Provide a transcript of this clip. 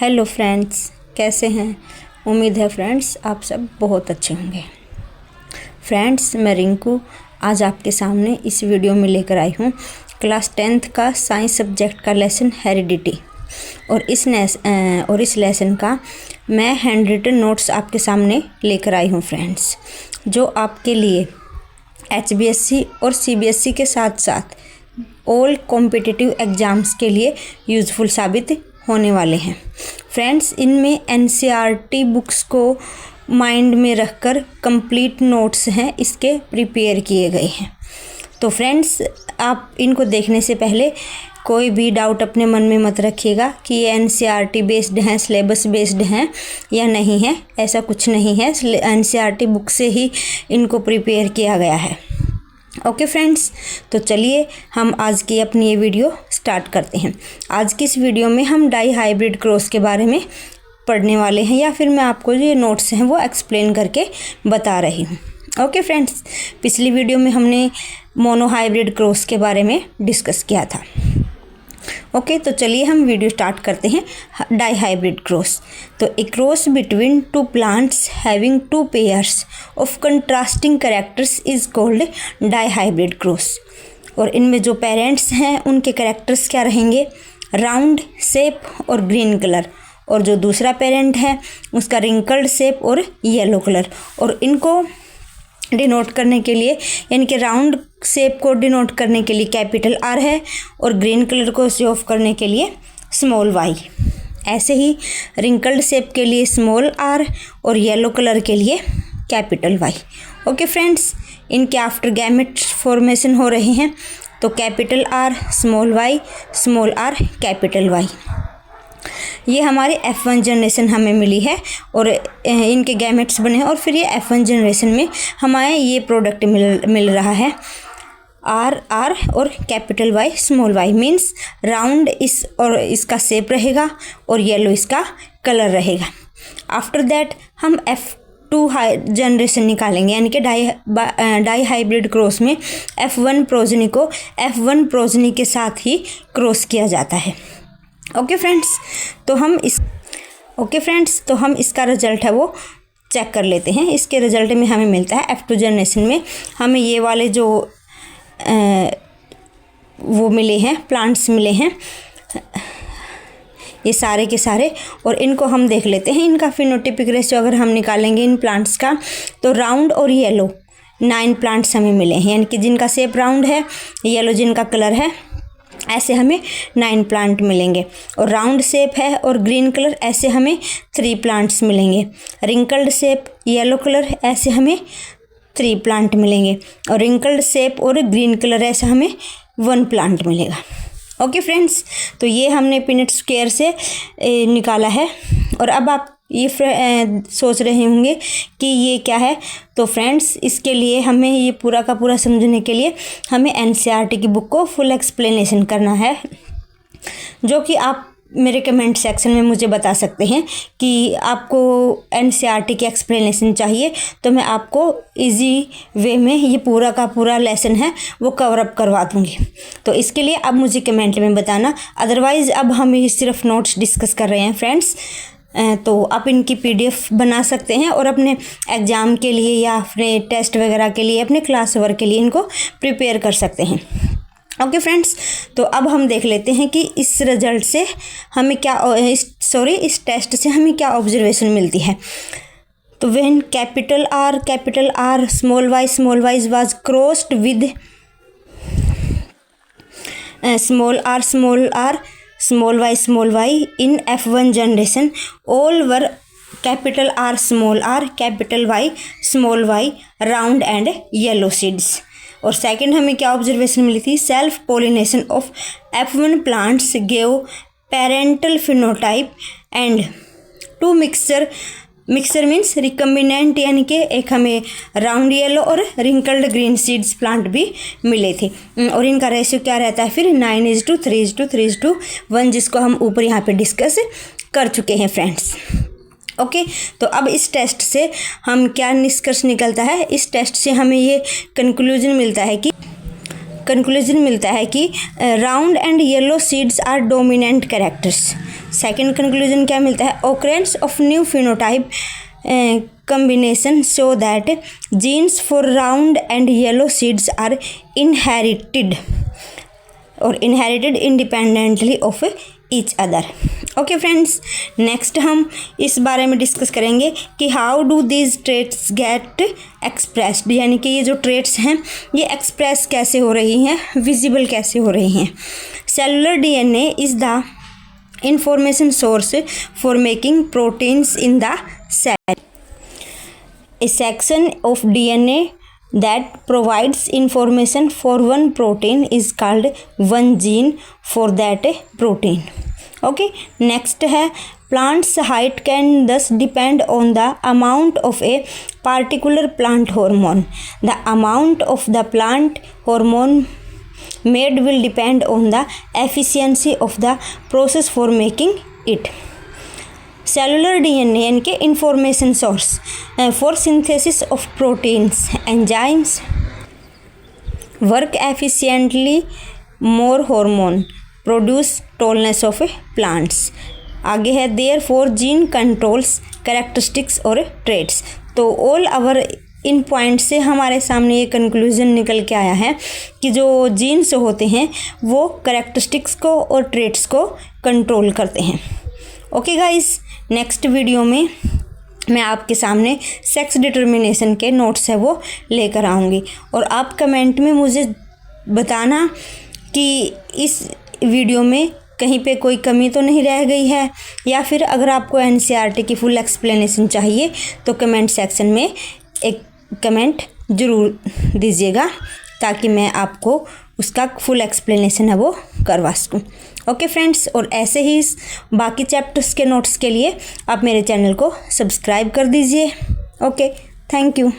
Hello friends, कैसे हैं। उम्मीद है फ्रेंड्स आप सब बहुत अच्छे होंगे। फ्रेंड्स, मैं रिंकू आज आपके सामने इस वीडियो में लेकर आई हूँ क्लास 10th का साइंस सब्जेक्ट का लेसन हेरिडिटी। और इस लेसन का मैं हैंड रिटन नोट्स आपके सामने लेकर आई हूँ फ्रेंड्स, जो आपके लिए HBSC और CBSE के साथ साथ ऑल कॉम्पिटिटिव एग्ज़ाम्स के लिए यूज़फुल साबित होने वाले हैं। फ्रेंड्स, इनमें NCERT बुक्स को माइंड में रखकर कंप्लीट नोट्स हैं इसके प्रिपेयर किए गए हैं। तो फ्रेंड्स, आप इनको देखने से पहले कोई भी डाउट अपने मन में मत रखिएगा कि ये NCERT बेस्ड हैं, सिलेबस बेस्ड हैं या नहीं है। ऐसा कुछ नहीं है, NCERT बुक से ही इनको प्रिपेयर किया गया है। ओके फ्रेंड्स, तो चलिए हम आज की अपनी ये वीडियो स्टार्ट करते हैं। आज की इस वीडियो में हम डाई हाइब्रिड क्रॉस के बारे में पढ़ने वाले हैं, या फिर मैं आपको जो ये नोट्स हैं वो एक्सप्लेन करके बता रही हूँ। ओके फ्रेंड्स, पिछली वीडियो में हमने मोनो हाइब्रिड क्रॉस के बारे में डिस्कस किया था। ओके, तो चलिए हम वीडियो स्टार्ट करते हैं। डाई हाइब्रिड क्रॉस, तो a cross between two plants having two pairs of contrasting characters is called dihybrid cross. और इनमें जो पेरेंट्स हैं उनके कैरेक्टर्स क्या रहेंगे? राउंड शेप और ग्रीन कलर, और जो दूसरा पेरेंट है उसका रिंकल्ड शेप और येलो कलर। और इनको डिनोट करने के लिए, यानी कि राउंड शेप को डिनोट करने के लिए कैपिटल R है, और ग्रीन कलर को शो ऑफ करने के लिए स्मॉल y। ऐसे ही रिंकल्ड शेप के लिए स्मॉल r और येलो कलर के लिए कैपिटल Y। ओके फ्रेंड्स, इनके आफ्टर गैमेट फॉर्मेशन हो रहे हैं, तो capital R small y small r capital Y। ये हमारे F1 जनरेशन हमें मिली है और इनके गैमेट्स बने हैं, और फिर ये F1 जनरेशन में हमारे ये प्रोडक्ट मिल रहा है R और capital Y small y। Means round इस और इसका शेप रहेगा और येलो इसका कलर रहेगा। आफ्टर दैट हम F2 जनरेशन निकालेंगे, यानी कि डाई हाइब्रिड क्रॉस में F1 प्रोजनी को F1 प्रोजनी के साथ ही क्रॉस किया जाता है। ओके फ्रेंड्स, तो हम इसका रिजल्ट है वो चेक कर लेते हैं। इसके रिजल्ट में हमें मिलता है F2 जनरेशन में हमें ये वाले जो वो मिले हैं, प्लांट्स मिले हैं, ये सारे के सारे। और इनको हम देख लेते हैं, इनका फिनोटिपिक रेशियो अगर हम निकालेंगे इन प्लांट्स का, तो राउंड और येलो 9 प्लांट्स हमें मिले हैं, यानी कि जिनका शेप राउंड है, येलो जिनका कलर है, ऐसे हमें 9 प्लांट मिलेंगे। और राउंड शेप है और ग्रीन कलर, ऐसे हमें 3 प्लांट्स मिलेंगे। रिंकल्ड शेप, येलो कलर, ऐसे हमें 3 प्लांट मिलेंगे। और रिंकल्ड शेप और ग्रीन कलर, ऐसा हमें 1 प्लांट मिलेगा। ओके फ्रेंड्स, तो ये हमने पीनट स्क्वायर से निकाला है। और अब आप ये सोच रहे होंगे कि ये क्या है। तो फ्रेंड्स, इसके लिए हमें ये पूरा का पूरा समझने के लिए हमें NCERT की बुक को फुल एक्सप्लेनेशन करना है, जो कि आप मेरे कमेंट सेक्शन में मुझे बता सकते हैं कि आपको NCERT की एक्सप्लेनेशन चाहिए, तो मैं आपको इजी वे में ये पूरा का पूरा लेसन है वो कवर अप करवा दूँगी। तो इसके लिए अब मुझे कमेंट में बताना। अदरवाइज़ अब हम ये सिर्फ नोट्स डिस्कस कर रहे हैं फ्रेंड्स, तो आप इनकी PDF बना सकते हैं और अपने एग्ज़ाम के लिए या अपने टेस्ट वगैरह के लिए, अपने क्लास वर्क के लिए इनको प्रिपेयर कर सकते हैं। ओके फ्रेंड्स, तो अब हम देख लेते हैं कि इस रिजल्ट से हमें क्या इस टेस्ट से हमें क्या ऑब्जर्वेशन मिलती है। तो when capital R small y was crossed with small r small y in F1 generation, all were capital R capital Y small y round and yellow seeds। और सेकंड हमें क्या ऑब्जर्वेशन मिली थी? Self pollination of F1 plants gave parental phenotype and 2 mixer means recombinant, यानी कि एक हमें round yellow और wrinkled green seeds plant भी मिले थे। और इनका रेशियो क्या रहता है फिर? 9:3:3:1, जिसको हम ऊपर यहाँ पे डिस्कस कर चुके हैं फ्रेंड्स। ओके, तो अब इस टेस्ट से हम क्या निष्कर्ष निकलता है? इस टेस्ट से हमें ये कंक्लूजन मिलता है कि round and yellow seeds are dominant characters. Second conclusion क्या मिलता है, occurrence of new phenotype combination show that genes for round and yellow seeds are inherited independently of each other. Okay friends, next हम इस बारे में discuss करेंगे कि how do these traits get expressed, यानी कि ये जो ट्रेट्स हैं ये एक्सप्रेस कैसे हो रही हैं, विजिबल कैसे हो रही हैं. Cellular DNA is the information source for making proteins in the cell. A section of DNA that provides information for one protein is called one gene for that protein. Okay, next है plant's height can thus depend on the amount of a particular plant hormone. The amount of the plant hormone made will depend on the efficiency of the process for making it. Cellular DNA यानी कि information source for synthesis of proteins. Enzymes work efficiently. More hormone produce tallness of plants. आगे है therefore gene controls characteristics और traits. तो all our in point से हमारे सामने ये कंक्लूज़न निकल के आया है कि जो जीन्स होते हैं वो कैरेक्टरिस्टिक्स को और ट्रेट्स को कंट्रोल करते हैं. ओके गाइस, नेक्स्ट वीडियो में मैं आपके सामने सेक्स डिटर्मिनेशन के नोट्स है वो लेकर आऊँगी और आप कमेंट में मुझे बताना कि इस वीडियो में कहीं पे कोई कमी तो नहीं रह गई है, या फिर अगर आपको एनसीईआरटी की फुल एक्सप्लेनेशन चाहिए तो कमेंट सेक्शन में एक कमेंट ज़रूर दीजिएगा ताकि मैं आपको उसका फुल एक्सप्लेनेशन है वो करवा सकूँ. ओके फ्रेंड्स, और ऐसे ही बाकी चैप्टर्स के नोट्स के लिए आप मेरे चैनल को सब्सक्राइब कर दीजिए. Okay, thank you.